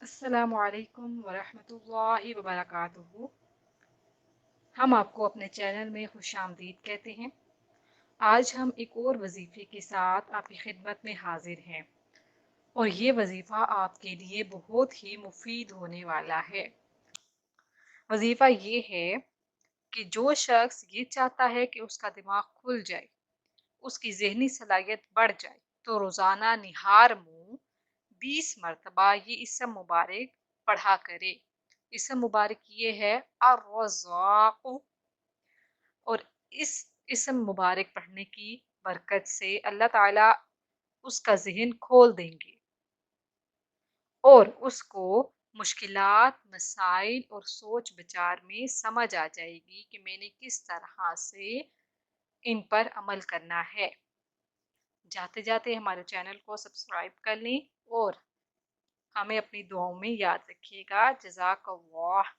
अस्सलामु अलैकुम वरहमतुल्लाहि वबरकातुहू। हम आपको अपने चैनल में खुशामदीद कहते हैं। आज हम एक और वजीफ़े के साथ आपकी खिदमत में हाजिर हैं और ये वजीफ़ा आपके लिए बहुत ही मुफीद होने वाला है। वजीफ़ा ये है कि जो शख्स ये चाहता है कि उसका दिमाग खुल जाए, उसकी ज़हनी सलाहियत बढ़ जाए, तो रोज़ाना निहार मुँह 20 मरतबा ये इसम मुबारक पढ़ा करे। इसम मुबारक ये है अर्रज़्ज़ाक़। और इस इसम मुबारक पढ़ने की बरकत से अल्लाह ताला उसका ज़हन खोल देंगे और उसको मुश्किलात, मसाइल और सोच विचार में समझ आ जाएगी कि मैंने किस तरह से इन पर अमल करना है। जाते जाते हमारे चैनल को सब्सक्राइब कर लें और हमें अपनी दुआओं में याद रखिएगा। जज़ाकल्लाह।